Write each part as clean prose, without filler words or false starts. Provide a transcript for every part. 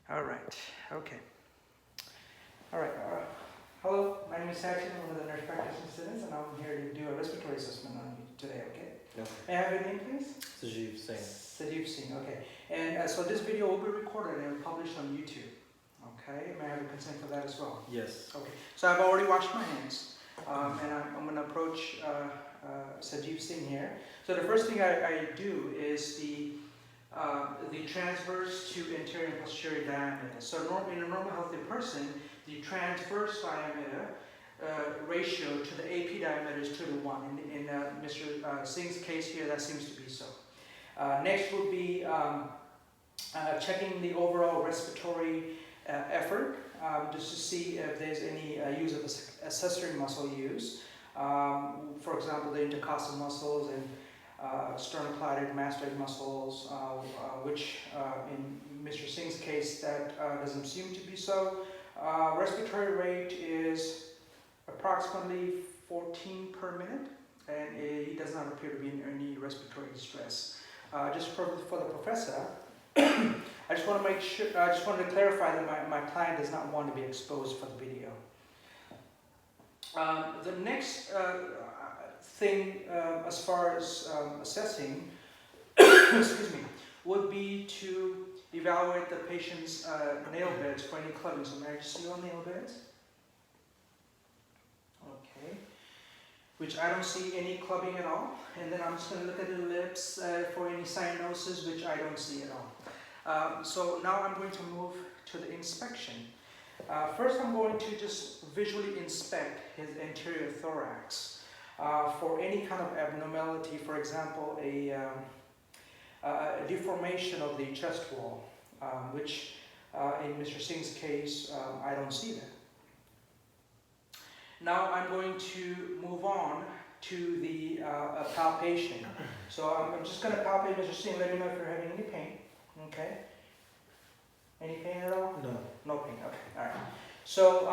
All right. Okay. All right. Hello, my name is Sachin. I'm one of the nurse practitioner students, and I'm here to do a respiratory assessment on you today. Okay. Okay. May I have your name, please? Sajeev Singh. Sajeev Singh. Okay. And so this video will be recorded and published on YouTube. Okay. May I have your consent for that as well? Yes. Okay. So I've already washed my hands, and I'm going to approach Sajeev Singh here. So the first thing I do is the transverse to anterior and posterior diameter. So in a normal healthy person, the transverse diameter ratio to the AP diameter is 2 to 1. In Mr. Singh's case here, that seems to be so. Next would be checking the overall respiratory effort, just to see if there's any use of accessory muscle use. For example, the intercostal muscles and sternocleidomastoid mastoid muscles, which in Mr. Singh's case that doesn't seem to be so. Respiratory rate is approximately 14 per minute, and he does not appear to be in any respiratory distress. Just for the professor, I just want to make sure. I just wanted to clarify that my client does not want to be exposed for the video. The next thing, as far as assessing, excuse me, would be to evaluate the patient's nail beds for any clubbing. So may I just see your nail beds? Okay. Which I don't see any clubbing at all. And then I'm just going to look at the lips for any cyanosis, which I don't see at all. So now I'm going to move to the inspection. First, I'm going to just visually inspect his anterior thorax for any kind of abnormality, for example, a deformation of the chest wall, which in Mr. Singh's case, I don't see that. Now I'm going to move on to the palpation. So I'm just going to palpate Mr. Singh. Let me know if you're having any pain. Okay. Any pain at all? No. No pain. Okay. All right. So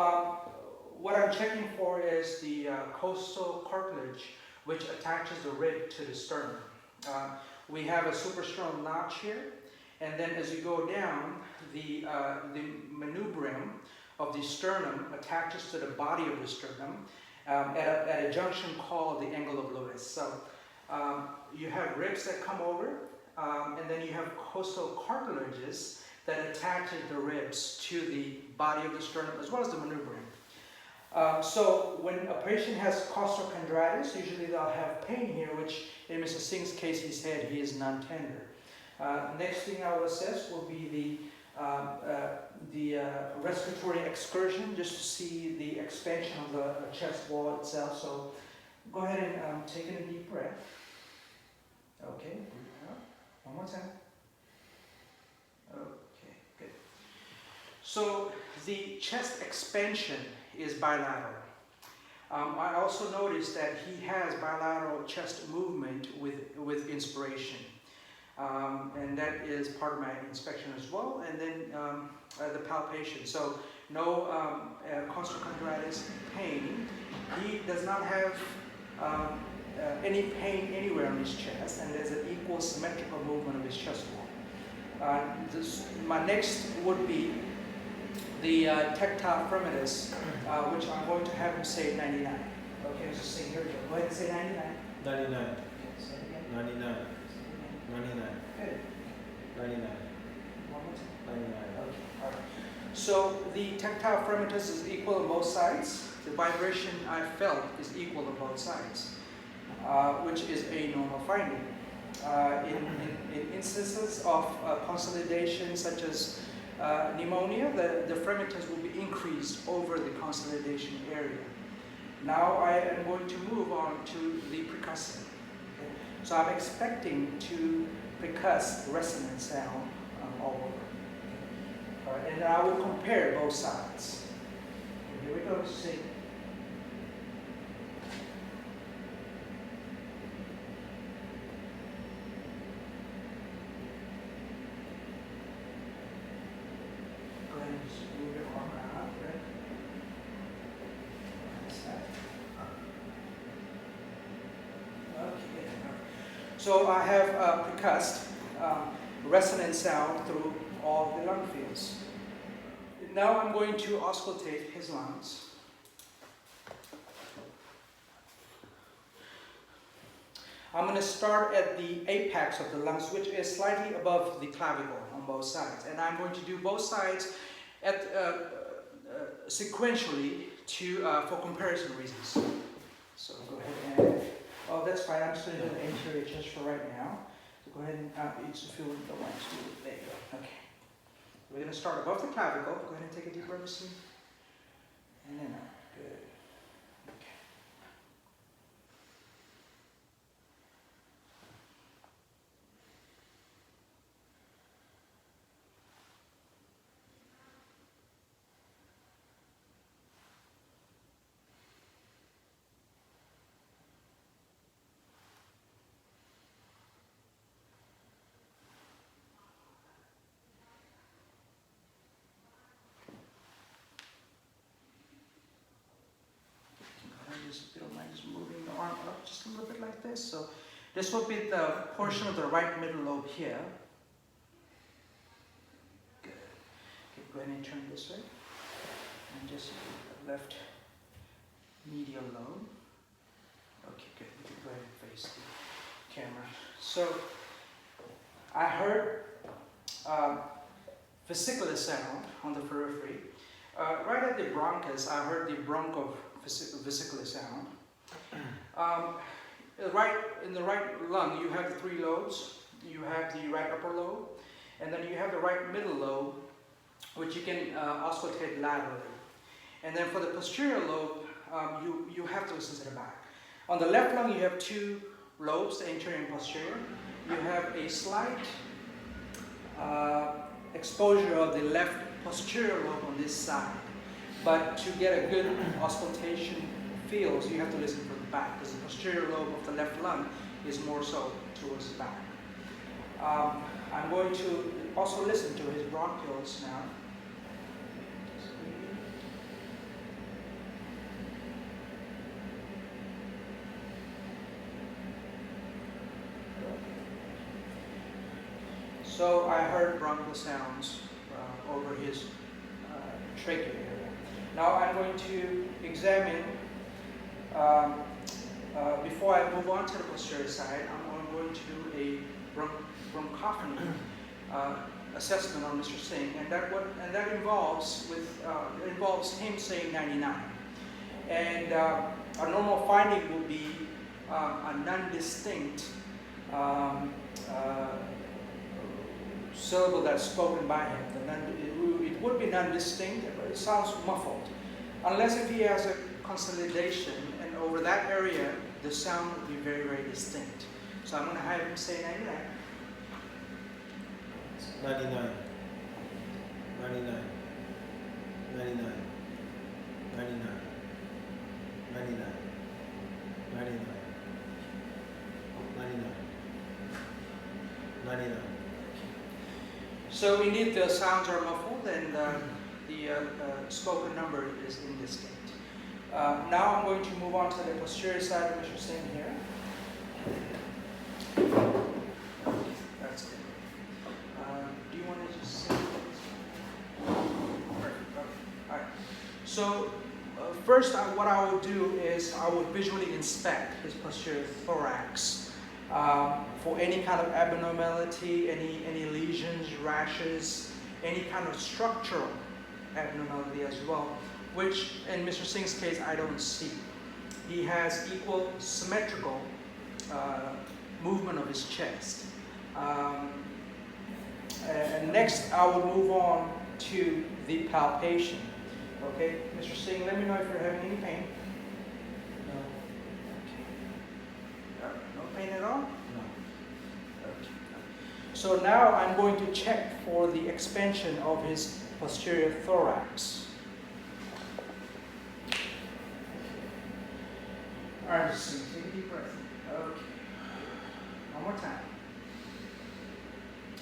what I'm checking for is the costal cartilage, which attaches the rib to the sternum. We have a suprasternal notch here, and then as you go down, the manubrium of the sternum attaches to the body of the sternum at a junction called the angle of Lewis. So you have ribs that come over, and then you have costal cartilages that attaches the ribs to the body of the sternum as well as the manubrium. So when a patient has costochondritis, usually they'll have pain here, which in Mr. Singh's case he said he is non-tender. Next thing I will assess will be the respiratory excursion, just to see the expansion of the chest wall itself. So go ahead and take in a deep breath. Okay, breathe out. One more time. Okay, good. So the chest expansion is bilateral. I also noticed that he has bilateral chest movement with inspiration. And that is part of my inspection as well. And then the palpation. So no costochondritis pain. He does not have any pain anywhere on his chest, and there's an equal symmetrical movement of his chest wall. My next would be the tactile firmness, which I'm going to have him say 99. Okay, so say here we go. Go ahead and say 99. 99. Okay, say it again. 99. 99. Good. 99. One more time. 99. Okay, all right. So the tactile firmness is equal on both sides. The vibration I felt is equal on both sides, which is a normal finding. In instances of consolidation such as pneumonia, the firmness will be increased over the consolidation area. Now I am going to move on to the percussive. Okay. So I'm expecting to percuss resonant sound all over. Okay. All right, and I will compare both sides. Okay, here we go. See. Go ahead and just move your arm around, right? Okay. So I have percussed resonant sound through all the lung fields. Now I'm going to auscultate his lungs. I'm going to start at the apex of the lungs, which is slightly above the clavicle on both sides. And I'm going to do both sides at, sequentially for comparison reasons. So go ahead and, oh, that's fine. I'm just going to do the anterior chest for right now. So go ahead and each feel the lungs. There you go. Okay. We're going to start above the clavicle. Go ahead and take a deep breath in. And then out. Good. Okay. If you don't mind just moving the arm up just a little bit like this. So this will be the portion of the right middle lobe here. Good. Okay, go ahead and turn this way. And just the left medial lobe. Okay, good. You can go ahead and face the camera. So I heard vesicular sound on the periphery. Right at the bronchus, I heard the broncho-vesicular sound. In the right lung, you have the three lobes. You have the right upper lobe, and then you have the right middle lobe, which you can auscultate laterally. And then for the posterior lobe, you have to listen to the back. On the left lung, you have two lobes, the anterior and posterior. You have a slight exposure of the left posterior lobe on this side. But to get a good auscultation feels, you have to listen from the back, because the posterior lobe of the left lung is more so towards the back. I'm going to also listen to his bronchioles now. So I heard bronchial sounds over his trachea area. Now I'm going to examine, before I move on to the posterior side, I'm going to do a bronchophony assessment on Mr. Singh, and that involves him saying 99. And a normal finding would be a non-distinct syllable that's spoken by him. It would be non-distinct, but it sounds muffled. Unless if he has a consolidation, and over that area, the sound would be very, very distinct. So I'm going to have him say 99. 99. 99. 99. 99. 99. 99. 99. 99. So indeed, the sounds are muffled, and the spoken number is indistinct. Now I'm going to move on to the posterior side of Mr. Singh here. That's good. Do you want to just say this? Perfect. All right. So first, what I will do is I will visually inspect his posterior thorax. For any kind of abnormality, any lesions, rashes, any kind of structural abnormality as well, which in Mr. Singh's case I don't see. He has equal symmetrical movement of his chest. And next I will move on to the palpation. Okay, Mr. Singh, let me know if you're having any pain. No pain at all? No. Okay. So now I'm going to check for the expansion of his posterior thorax. All right, just take a deep breath. Okay. One more time.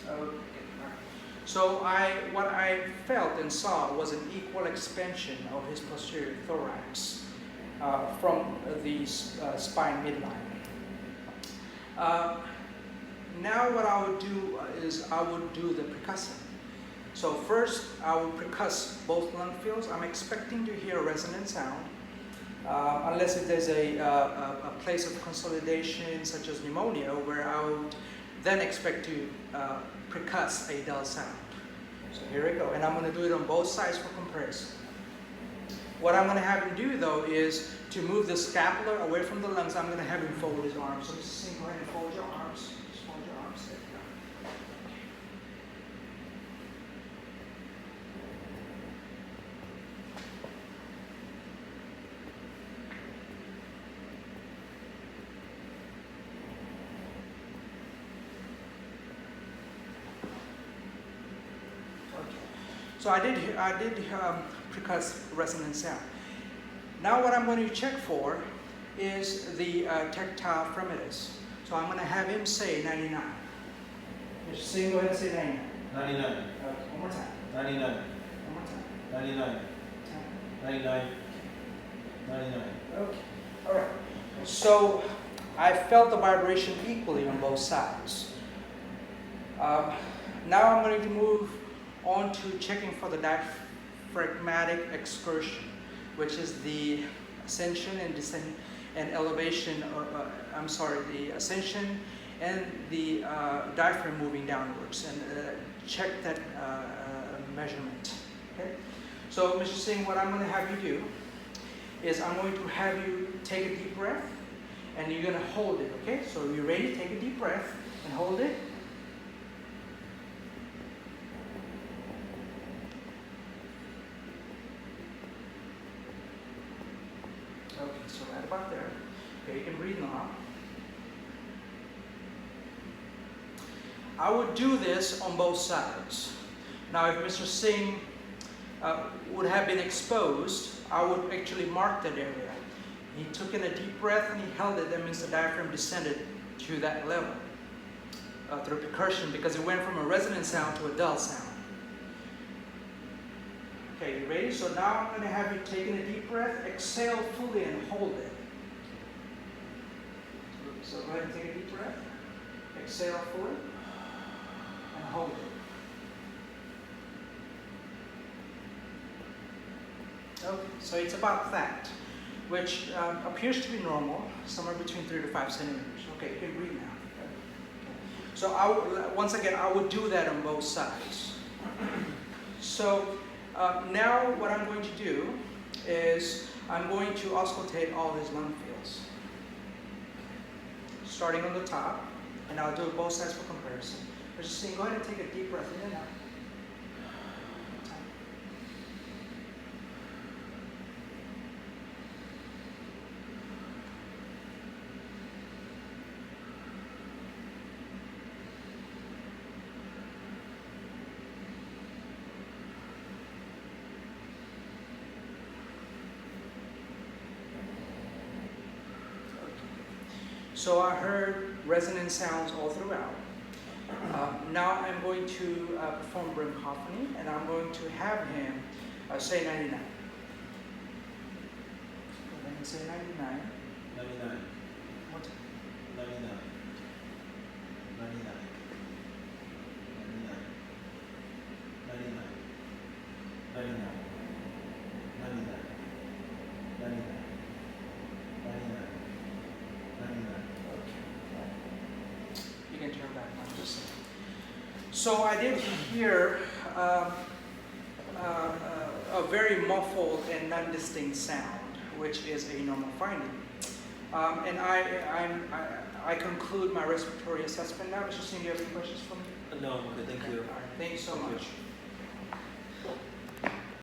Okay. All right. So what I felt and saw was an equal expansion of his posterior thorax from the spine midline. Now what I would do is I would do the percussive. So first, I will percuss both lung fields. I'm expecting to hear a resonant sound, unless if there's a place of consolidation, such as pneumonia, where I would then expect to percuss a dull sound. So here we go, and I'm going to do it on both sides for comparison. What I'm going to have him do, though, is to move the scapula away from the lungs. I'm going to have him fold his arms. So Mr. Singh, go ahead and fold your arms. Just fold your arms. There you go. So I did percuss resonant sound. Now what I'm going to check for is the tactile fremitus. So I'm going to have him say 99. Mr. Singh, go ahead and say 99. 99. Okay, one more time. 99. One more time. 99. 99. 99. Okay, all right. So I felt the vibration equally on both sides. Now I'm going to move on to checking for the diaphragmatic excursion, which is the ascension and descent and elevation, the ascension and the diaphragm moving downwards, and check that measurement. Okay? So Mr. Singh, what I'm going to have you do is I'm going to have you take a deep breath, and you're going to hold it, okay? So you're ready, take a deep breath and hold it. Okay, so right about there. Okay, you can breathe now. I would do this on both sides. Now, if Mr. Singh would have been exposed, I would actually mark that area. He took in a deep breath and he held it. That means the diaphragm descended to that level through percussion, because it went from a resonant sound to a dull sound. Okay, you ready? So now I'm going to have you take in a deep breath, exhale fully, and hold it. So go ahead and take a deep breath, exhale fully, and hold it. Okay, so it's about that, which appears to be normal, somewhere between 3 to 5 centimeters. Okay, you can breathe now. Okay. So once again, I would do that on both sides. So now what I'm going to do is I'm going to auscultate all his lung fields, starting on the top, and I'll do both sides for comparison. But just saying, go ahead and take a deep breath in and out. So I heard resonant sounds all throughout. Now I'm going to perform bronchophony, and I'm going to have him say 99. Go ahead and say 99. 99. One time. 99. 99. 99. 99. 99. 99. 99. 99. You can turn back now, just a second. So I did hear a very muffled and non-distinct sound, which is a normal finding. And I conclude my respiratory assessment now. Mr. Singh, do you have any questions for me? No, okay, thank you. All right, thank you so much.